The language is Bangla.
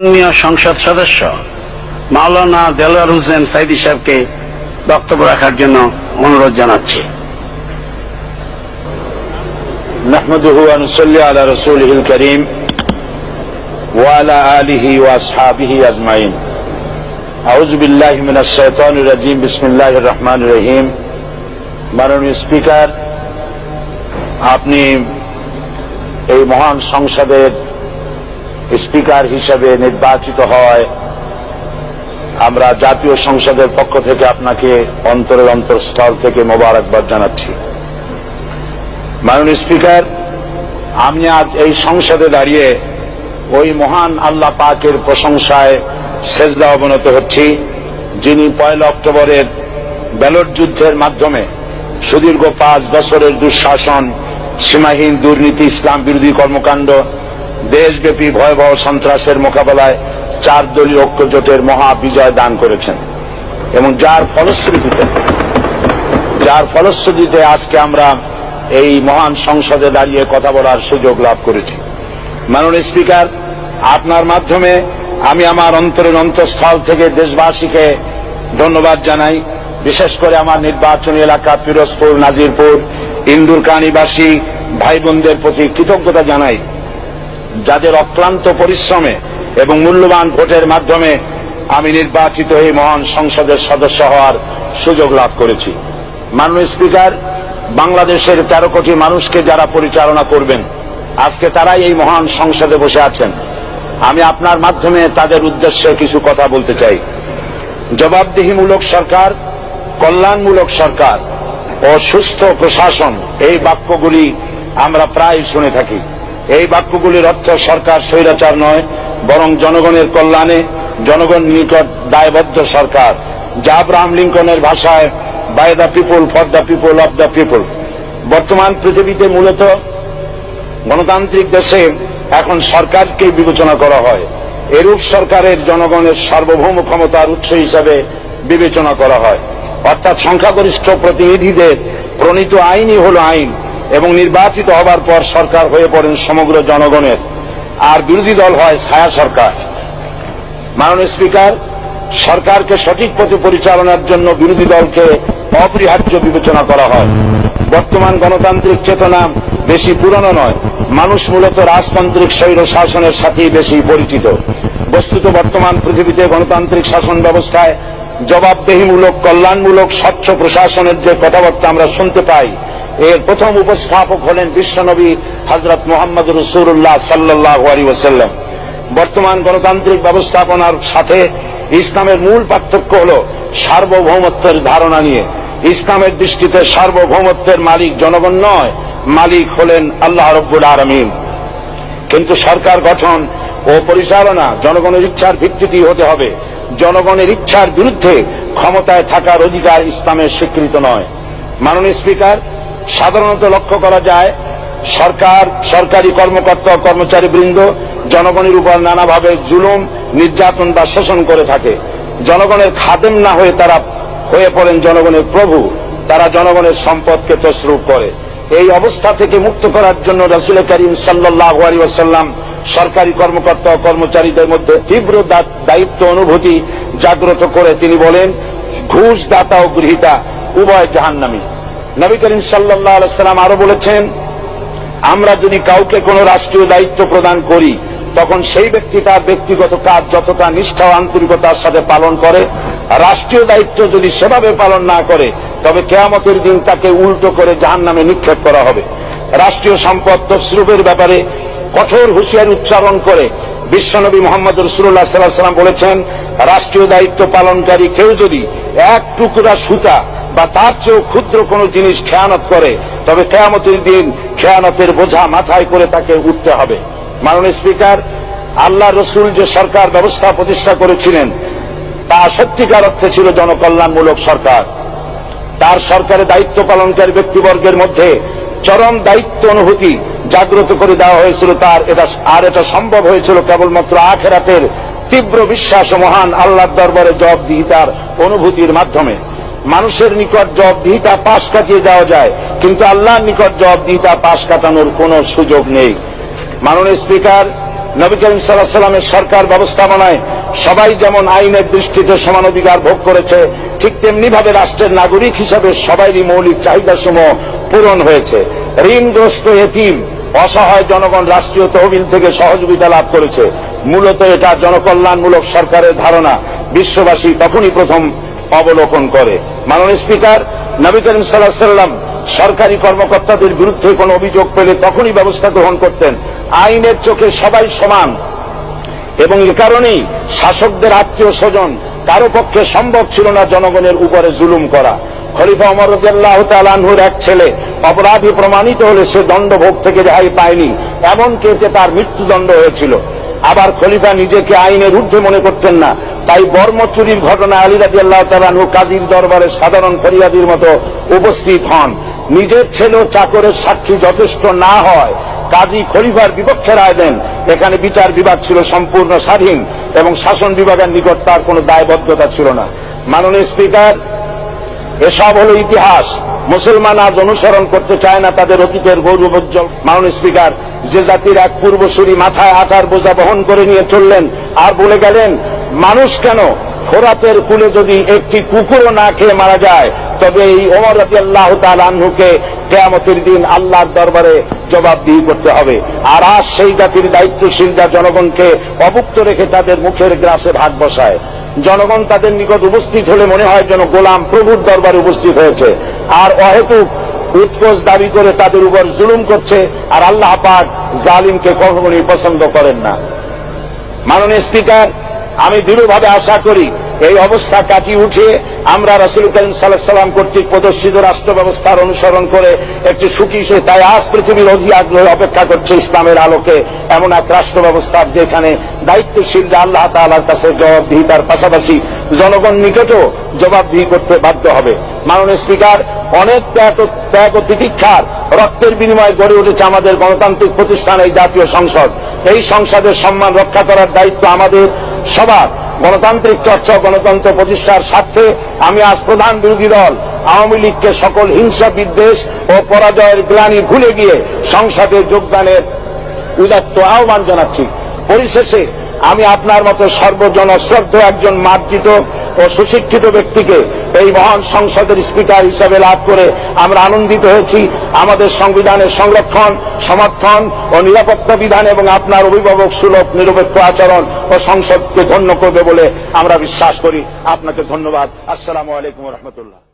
মাননীয় সংসদ সদস্য মাওলানা দেলোয়ার হোসেন সাইদি সাহেবকে বক্তব্য রাখার জন্য অনুরোধ জানাচ্ছি। নাহমাদুহু ওয়া নুসাল্লি আলা রাসূলিহিল কারীম ওয়া আলা আলিহি ওয়া আসহাবিহি আজমাইন। আউযু বিল্লাহি মিনাশ শাইতানির রাজীম। বিসমিল্লাহির রহমানির রহিম। মাননীয় স্পিকার, আপনি এই মহান সংসদের স্পিকার হিসেবে নির্বাচিত হয় আমরা জাতীয় সংসদের পক্ষ থেকে আপনাকে অন্তরের অন্তঃস্থল থেকে মোবারকবাদ জানাচ্ছি। মাননীয় স্পিকার, আমি আজ এই সংসদে দাঁড়িয়ে ওই মহান আল্লাহ পাকের প্রশংসায় সেজদা অবনত হচ্ছি, যিনি 1 অক্টোবরের ব্যালট যুদ্ধের মাধ্যমে সুদীর্ঘ 5 বছরের দুঃশাসন, সীমাহীন দুর্নীতি, ইসলাম বিরোধী কর্মকাণ্ড, দেশব্যাপী ভয়াবহ সন্ত্রাসের মোকাবেলায় 4 দলীয় ঐক্য জোটের মহা বিজয় দান করেছেন এবং যার ফলশ্রুতিতে আজকে আমরা এই মহান সংসদে দাঁড়িয়ে কথা বলার সুযোগ লাভ করেছি। মাননীয় স্পিকার, আপনার মাধ্যমে আমি আমার অন্তরের অন্তঃস্থল থেকে দেশবাসীকে ধন্যবাদ জানাই। বিশেষ করে আমার নির্বাচনী এলাকা পিরোজপুর, নাজিরপুর, ইন্দুরকানীবাসী ভাই বোনদের প্রতি কৃতজ্ঞতা জানাই, যাদের অক্লান্ত পরিশ্রমে এবং মূল্যবান ভোটের মাধ্যমে আমি নির্বাচিত হয়ে মহান সংসদের সদস্য হওয়ার সুযোগ লাভ করেছি। মাননীয় স্পিকার, বাংলাদেশের 13 কোটি মানুষকে যারা পরিচালনা করবেন আজকে তারাই এই মহান সংসদে বসে আছেন। আমি আপনার মাধ্যমে তাদের উদ্দেশ্যে কিছু কথা বলতে চাই। জবাবদিহিমূলক সরকার, কল্যাণমূলক সরকার ও সুস্থ প্রশাসন, এই বাক্যগুলি আমরা প্রায় শুনে থাকি। এই বাক্যগুলির অর্থ সরকার স্বৈরাচার নয়, বরং জনগণের কল্যাণে জনগণ নিকট দায়বদ্ধ সরকার, যা আব্রাহাম লিঙ্কনের ভাষায় by the people, for the people, of the people. বর্তমান পৃথিবীতে মূলত গণতান্ত্রিক দেশে এখন সরকারকে বিবেচনা করা হয়। এরূপ সরকারের জনগণের সার্বভৌম ক্ষমতার উৎস হিসাবে বিবেচনা করা হয়, অর্থাৎ সংখ্যাগরিষ্ঠ প্রতিনিধিদের প্রণীত আইনই হল আইন এবং নির্বাচিত হবার পর সরকার হয়ে পড়েন সমগ্র জনগণের, আর বিরোধী দল হয় ছায়া সরকার। মাননীয় স্পিকার, সরকারকে সঠিক পথে পরিচালনার জন্য বিরোধী দলকে অপরিহার্য বিবেচনা করা হয়। বর্তমান গণতান্ত্রিক চেতনা বেশি পুরনো নয়, মানুষ মূলত রাজতান্ত্রিক স্বৈর শাসনের সাথেই বেশি পরিচিত। বস্তুত বর্তমান পৃথিবীতে গণতান্ত্রিক শাসন ব্যবস্থায় জবাবদিহিমূলক, কল্যাণমূলক, স্বচ্ছ প্রশাসনের যে কথাবার্তা আমরা শুনতে পাই, এর প্রথম উপস্থাপক হলেন বিশ্বনবী হযরত মুহাম্মদ রাসূলুল্লাহ সাল্লাল্লাহু আলাইহি ওয়াসাল্লাম। বর্তমান গণতান্ত্রিক ব্যবস্থাপনার সাথে ইসলামের মূল পার্থক্য হল সার্বভৌমত্বের ধারণা নিয়ে। ইসলামের দৃষ্টিতে সার্বভৌমত্বের মালিক জনগণ নয়, মালিক হলেন আল্লাহ রাব্বুল আলামিন। কিন্তু সরকার গঠন ও পরিচালনা জনগণের ইচ্ছার ভিত্তিতেই হতে হবে। জনগণের ইচ্ছার বিরুদ্ধে ক্ষমতায় থাকার অধিকার ইসলামের স্বীকৃত নয়। মাননীয় স্পিকার, সাধারণত লক্ষ্য করা যায় সরকার, সরকারি কর্মকর্তা, কর্মচারী বৃন্দ জনগণের উপর নানাভাবে জুলুম, নির্যাতন বা শোষণ করে থাকে। জনগণের খাদেম না হয়ে তারা হয়ে পড়েন জনগণের প্রভু। তারা জনগণের সম্পদকে তসরুপ করে। এই অবস্থা থেকে মুক্ত করার জন্য রাসূল করিম সাল্লাল্লাহু আলাইহি ওয়াসাল্লাম সরকারি কর্মকর্তা ও কর্মচারীদের মধ্যে তীব্র দায়িত্ব অনুভূতি জাগ্রত করে তিনি বলেন, ঘুষ দাতা ও গৃহীতা উভয় জাহান্নামী। নবী করিম সাল্লাল্লাহু আলাইহি ওয়াসাল্লাম আরো বলেছেন, আমরা যদি কাউকে কোনো রাষ্ট্রীয় দায়িত্ব প্রদান করি তখন সেই ব্যক্তি তার ব্যক্তিগত কাজ যতটা নিষ্ঠা ও আন্তরিকতার সাথে পালন করে, রাষ্ট্রীয় দায়িত্ব যদি সেভাবে পালন না করে তবে কিয়ামতের দিন তাকে উল্টো করে জাহান্নামে নিক্ষেপ করা হবে। রাষ্ট্রীয় সম্পদ তসরুপের ব্যাপারে কঠোর হুঁশিয়ারি উচ্চারণ করে বিশ্বনবী মুহাম্মদ রাসূলুল্লাহ সাল্লাল্লাহু আলাইহি ওয়াসাল্লাম বলেছেন, রাষ্ট্রীয় দায়িত্ব পালনকারী কেউ যদি 1 টুকরা সুতা বা তার চেয়েও ক্ষুদ্র কোনো জিনিস খেয়ানত করে তবে কিয়ামতের দিন খেয়ানতের বোঝা মাথায় করে তাকে উঠতে হবে। মাননীয় স্পিকার, আল্লাহ রসুল যে সরকার ব্যবস্থা প্রতিষ্ঠা করেছিলেন তা সত্যিকার অর্থে ছিল জনকল্যাণমূলক সরকার। তার সরকারে দায়িত্ব পালনকারী ব্যক্তিবর্গের মধ্যে চরম দায়িত্ব অনুভূতি জাগ্রত করে দেওয়া হয়েছিল। এটা সম্ভব হয়েছিল কেবলমাত্র আখিরাতের তীব্র বিশ্বাস ও মহান আল্লাহর দরবারে জবাবদিহিতার অনুভূতির মাধ্যমে। মানুষের নিকট জবাবদিহিতা পাশ কাটিয়ে যাওয়া যায়, কিন্তু আল্লাহর নিকট জবাবদিহিতা পাশ কাটানোর কোনো সুযোগ নেই। মাননীয় স্পিকার, নবী করিম সাল্লাল্লাহু আলাইহি ওয়াসাল্লামের সরকার ব্যবস্থাপনায় সবাই যেমন আইনের দৃষ্টিতে সমান অধিকার ভোগ করেছে, ঠিক তেমনি ভাবে রাষ্ট্রের নাগরিক হিসাবে সবারই মৌলিক চাহিদাসমূহ পূরণ হয়েছে। ঋণগ্রস্ত এতিম অসহায় জনগণ রাষ্ট্রীয় তহবিল থেকে সহযোগিতা লাভ করেছে। মূলত এটা জনকল্যাণমূলক সরকারের ধারণা বিশ্ববাসী তখনই প্রথম অবলোকন করে। মাননীয় স্পিকার, নবী করিম সাল্লাল্লাহু আলাইহি ওয়াসাল্লাম সরকারি কর্মকর্তাদের বিরুদ্ধে কোনো অভিযোগ পেলে তখনই ব্যবস্থা গ্রহণ করতেন। আইনের চোখে সবাই সমান এবং এ কারণেই শাসকদের আত্মীয় স্বজন কারো পক্ষে সম্ভব ছিল না জনগণের উপরে জুলুম করা। খলিফা ওমর রাদিয়াল্লাহু তাআলা আনহুর এক ছেলে অপরাধী প্রমাণিত হলে সে দণ্ডভোগ থেকে রেহাই পায়নি, এমনকি এতে তার মৃত্যুদণ্ড হয়েছিল। আবার খলিফা নিজেকে আইনের ঊর্ধ্বে মনে করতেন না, তাই বর্ম চুরির ঘটনায় আলী রাদিয়াল্লাহু তাআলা আনহু কাজীর দরবারে সাধারণ ফরিয়াদির মতো উপস্থিত হন। নিজের ছেলে ও চাকরের সাক্ষী যথেষ্ট না হয় কাজী খলিফার বিপক্ষে রায় দেন। এখানে বিচার বিভাগ ছিল সম্পূর্ণ স্বাধীন এবং শাসন বিভাগের নিকট তার কোনো দায়বদ্ধতা ছিল না। মাননীয় স্পিকার, এসব হলো ইতিহাস। মুসলমান আজ অনুসরণ করতে চায় না তাদের অতীতের গৌরবোজ্জ্বল। মাননীয় স্পিকার, যে জাতির এক পূর্বসূরি মাথায় আটার বোঝা বহন করে নিয়ে চললেন আর বলে গেলেন মানুষ কেন ফোরাতের কূলে যদি একটি কুকুরও না খেয়ে মারা যায়, তবে এই ওমর রাদিয়াল্লাহু তাআলা আনহুকে কিয়ামতের দিন আল্লাহর দরবারে জবাবদিহি করতে হবে। আর আজ সেই জাতির দায়িত্বশীলরা জনগণকে অভুক্ত রেখে তাদের মুখের গ্রাসে ভাগ বসায়। জনগণ তাদের নিকট উপস্থিত হলে মনে হয় যেন গোলাম প্রভুর দরবারে উপস্থিত হয়েছে, আর অহেতুক উৎকোচ দাবি করে তাদের উপর জুলুম করছে। আর আল্লাহ পাক জালিমকে কখনোই পছন্দ করেন না। মাননীয় স্পিকার, আমি দৃঢ়ভাবে আশা করি এই অবস্থা কাটিয়ে উঠিয়ে আমরা রাসূল করিম সাল্লাল্লাহু আলাইহি ওয়াসাল্লাম কর্তৃক প্রদর্শিত রাষ্ট্র ব্যবস্থার অনুসরণ করে একটি সুখী সে তাই আজ পৃথিবীর অধীর আগ্রহে অপেক্ষা করছে ইসলামের আলোকে এমন এক রাষ্ট্র ব্যবস্থার যেখানে দায়িত্বশীলরা আল্লাহ তাআলার কাছে জবাবদিহিতার পাশাপাশি জনগণ নিকটও জবাবদিহি করতে বাধ্য হবে। মাননীয় স্পিকার, অনেক ত্যাগ ও তিতিক্ষার রক্তের বিনিময়ে গড়ে উঠেছে আমাদের গণতান্ত্রিক প্রতিষ্ঠান এই জাতীয় সংসদ। এই সংসদের সম্মান রক্ষা করার দায়িত্ব আমাদের সবার। গণতান্ত্রিক চর্চা ও গণতন্ত্র প্রতিষ্ঠার স্বার্থে আমি আজ প্রধান বিরোধী দল আওয়ামী লীগকে সকল হিংসা বিদ্বেষ ও পরাজয়ের গ্লানি ভুলে গিয়ে সংসদে যোগদানের উদাত্ত আহ্বান জানাচ্ছি। পরিশেষে আমি আপনার মতো সর্বজনশ্রদ্ধ একজন মার্জিত ও সুশিক্ষিত ব্যক্তিকে এই মহান সংসদের স্পিকার হিসাবে লাভ করে আমরা আনন্দিত হয়েছি। আমাদের সংবিধানের সংরক্ষণ, সমর্থন ও নিরাপত্তা বিধান এবং আপনার অভিভাবক সুলভ নিরপেক্ষ আচরণ ও সংসদকে ধন্য করবে বলে আমরা বিশ্বাস করি। আপনাকে ধন্যবাদ। আসসালামু আলাইকুম ওয়া রাহমাতুল্লাহ।